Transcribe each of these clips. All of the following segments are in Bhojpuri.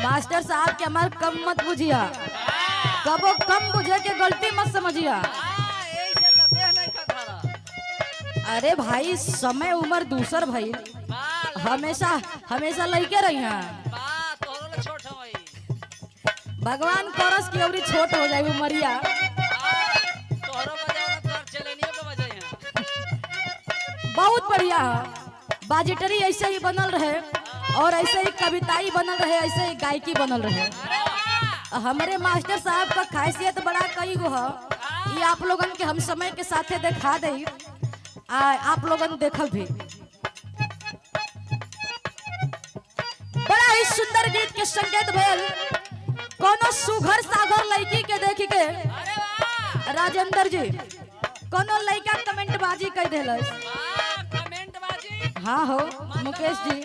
मास्टर साहब के हमार कम मत बुझिया, कबो कम बुझे के गलती मत समझिया। अरे भाई समय उम्र दूसर भाई, हमेशा हमेशा लइके रही हैं। भगवान करस की अवरी छोट हो जाए उमरिया। बहुत बढ़िया है, बाजिटरी ऐसे ही बनल रहे और ऐसे ही कविताई बनल रहे, ऐसे ही गायकी बनल रहे। हमारे मास्टर साहब का खासियत बड़ा कई गो है, ये आप लोगन के हम समय के साथे दिखा दे, आप लोगन देखल भी। बड़ा ही सुंदर गीत के संकेत भेल, कोनो सुघर सागर लड़की के देखी के राजेंद्र जी कोनो लड़का कमेंट बाजी कर देलस। हाँ हो मुकेश जी,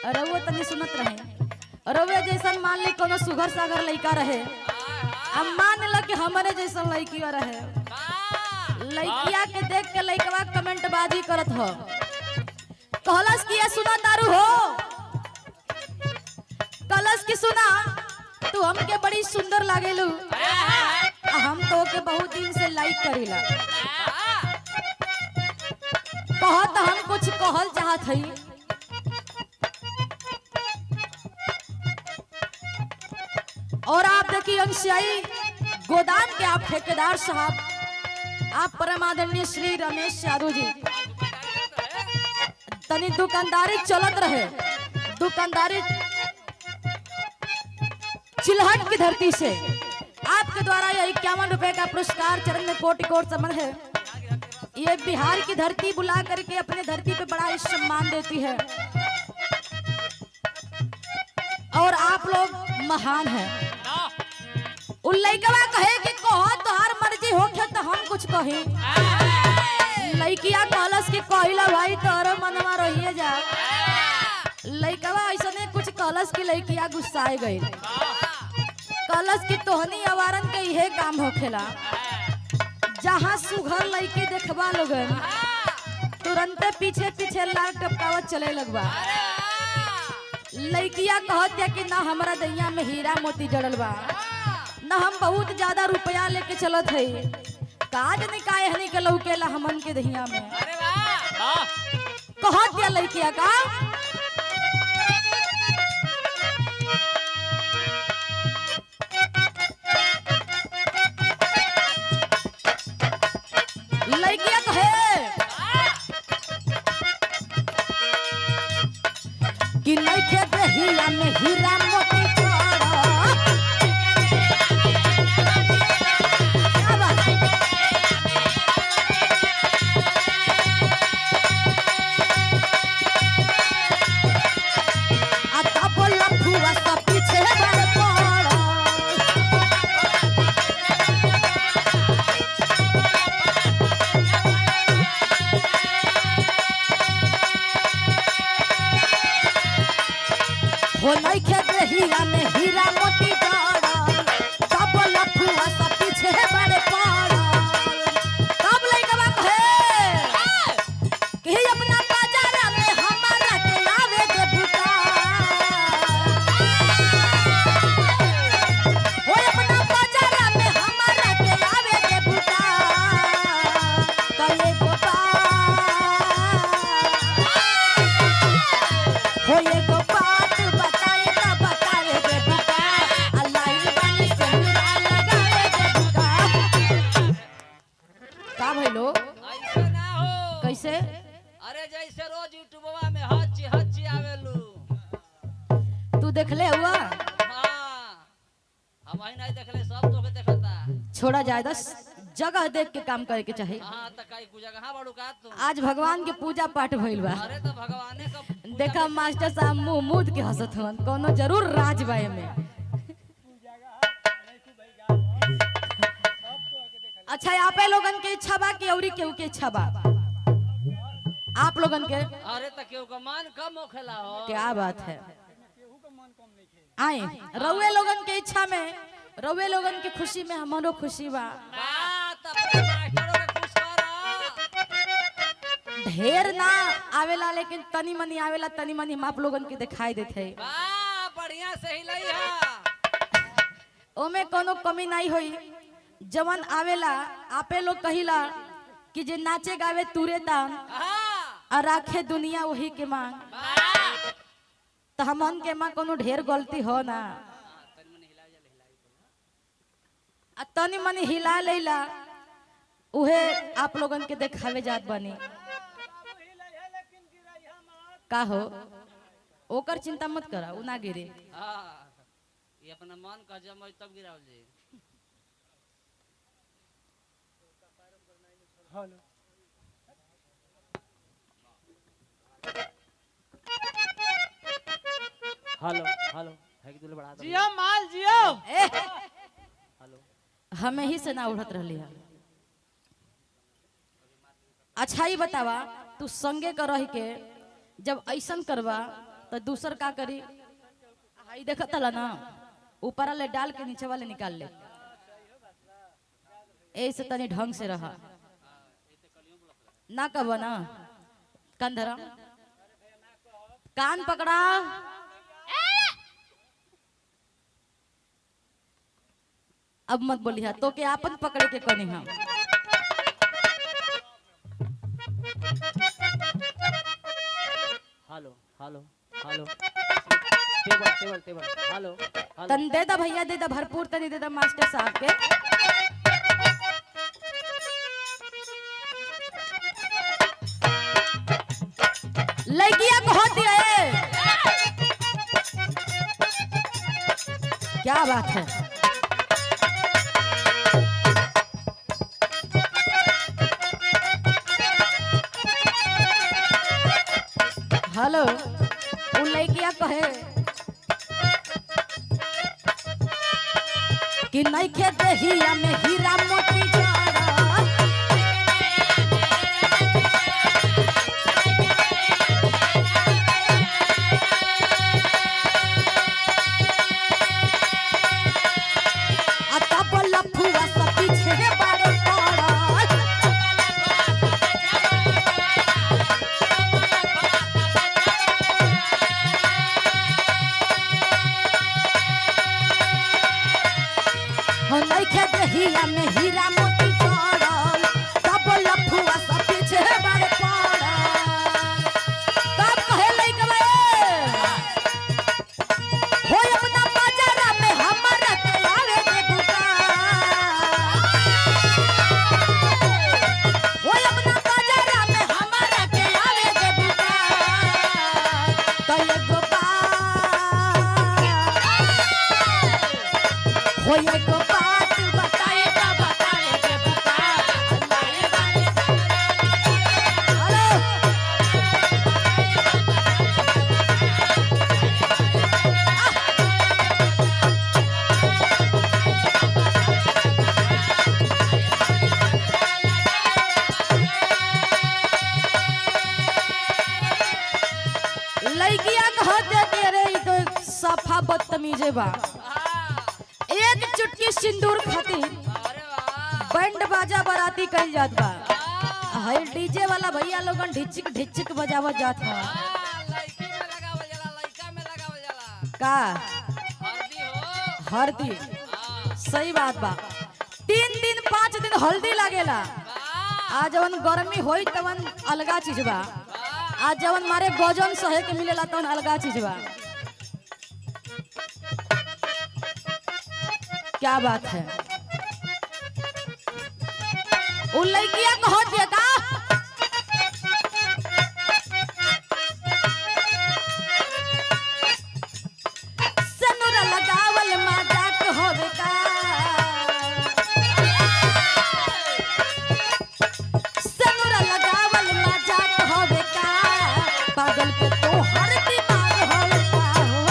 रउआ तनी सुनत रहे। रउआ जैसन मान ली कोनो सुघर सागर लड़का रहे, अब मान ल कि हमारे जैसन लड़किया रहे, लड़किया के देख के लड़कवा कमेंट बाजी करत हो। कहलस कि ये सुना तारू हो, कलस की सुना तू हमके बड़ी सुंदर लागेलू, हम तो के बहुत दिन से लाइक करीला। कहत हम कुछ कहल चाहत हई। और आप देखिए अंशियाई गोदाम के आप ठेकेदार साहब, आप परम आदरणीय श्री रमेश यादव जी, तनी दुकानदारी चलत रहे, दुकानदारी चिल्हट की धरती से आपके द्वारा यह 51 रुपए का पुरस्कार चरण में कोटि कोट समन है। ये बिहार की धरती बुला करके अपने धरती पे बड़ा ही सम्मान देती है और आप लोग महान हैं। लइकवा कहे कि कहो तोहार मर्जी होखे तो हम कुछ कही, लइकिया कहलस कि कहिला भाई तोर मनवा रहिए जा। लइकवा ऐसने कुछ कहलस कि लइकिया गुस्साए गई, कहलस कि तोहनी अवारन के यह काम होखेला, जहाँ सुघर लइकी देखबा लोगन तुरंते पीछे पीछे लाल टपकावत चले लगबा। लइकिया कहत है कि ना हमारा दैया में हीरा मोती जड़ल बा, ना हम बहुत ज्यादा रुपया लेके चलत है, काज निकाय हनी के लौकेला हमन के दैया में। कहत है लइकिया का लइकिया कहे कि नइखे देहिया में हीरा मोती हो नइखे देहिया में हीरा मोती जड़ल, तब लफुआ सब पीछे बड़े पड़ल। तब लइकवा कहे कि अपना बाजार में हमारा के लावे के भूता, हो अपना बाजार में हमारा के लावे के भूता। तले गोपा हो ये गोपा कैसे? अरे जैसे रोज यूट्यूबवा में हच्ची हच्ची आवेलू, तू देखले हुआ? हाँ हम ही नहीं देखले, सब तो के देखता। छोड़ा जाए, दस जगह देख के काम करे के चाहिए। हाँ त कई कुछ जगह बड़ू का तू। आज भगवान के पूजा पाठ भइल बा। अरे तो भगवाने का देखा मास्टर साहब मुंह मूद के हंसत हन, कोनो जरूर राज बा में। अच्छा आप लोगन के इच्छा बा कि औरी केहू के इच्छा बा? आप लोगन के? अरे तो केहू का मान कम होखेला हो। क्या बात है, आए रउए लोगन के इच्छा में, रउए लोगन की खुशी में हमारो खुशी बा। ढेर ना आवेला लेकिन तनी मनी आवेला, तनी मनी हम आप लोगन के दिखाई देते है। बढ़िया से हिलैया ओमे कोनो कमी नहीं होई। जवन आवेला आपे लोग कहिला कि जे नाचे गावे तुरे तान और राखे दुनिया वही के मांग। तो हमन के मां कोनो ढेर गलती हो ना, तनी मनी हिला लेला उहे आप लोगन के देखावे जात बनी का हो। ओकर चिंता मत करा, उ ना गिरे। ये अपना मन का जम तब गिराव जे। हेलो हेलो हेलो है कि दूल्हे बढ़ा दो जियो माल जियो। हेलो हमें ही से ना उड़त रहली है। अच्छा ही बतावा, तू संगे कर रही के जब ऐसन करवा तो दूसर का करी। हाई देखत ला ना, ऊपर ले डाल के नीचे वाले निकाल ले। ऐसे तनी ढंग से रहा ना कब ना। कान धरा, कान पकड़ा। अब मत बोलिया तो के आपन पकड़े के कनी हम। Hello hello hello table table table hello hello तन दे दा भैया, दे दा भरपूर, तनी दे दा मास्टर साहब के। लड़कियां को होती है, क्या बात है। हेलो, उ लड़कियां कहे कि नहीं खेते हिया में हीरा मोती जड़ा। हीरा मोती जड़ल तब लफुआ सब पीछे बारे पड़ल। तब कहे लइकवा हो अपना बाजारा में हमरा के आवे दे बुका। हो अपना बाजारा में हमरा के आवे दे बुका। तो एगो हो एगो सफा बदतमीजे बा। एक चुटकी सिंदूर खातिर बैंड बाजा बराती कल जात बा। हाय डीजे वाला भैया लोगन ढिचक ढिचक बजावत जात बा। लड़की में लगावल जाला, लड़का में लगावल जाला का हल्दी हो। हल्दी सही बात बा। 3 दिन 5 दिन हल्दी लागेला। आज जवन गर्मी होई तवन अलगा चीज बा। आज जवन मारे गजन सहे के मिलेला तवन अलगा चीज बा। क्या बात है। उन लड़कियां को होती है का सनुरा लगावल मजाक होवे का। सनुरा लगावल मजाक होवे का। पागल के तो हर दिमाग होवे का हो।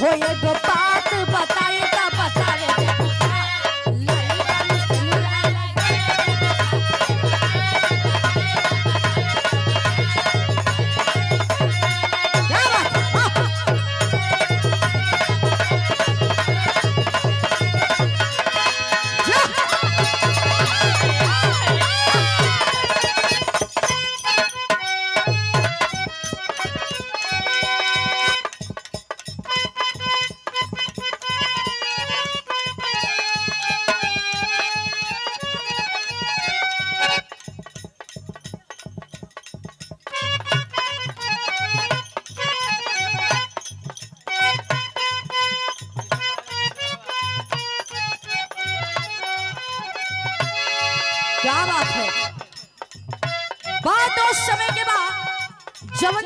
हो ये दो बात बताए ता बताए क्या बात है? क्या बात है? बात उस समय के बाद जब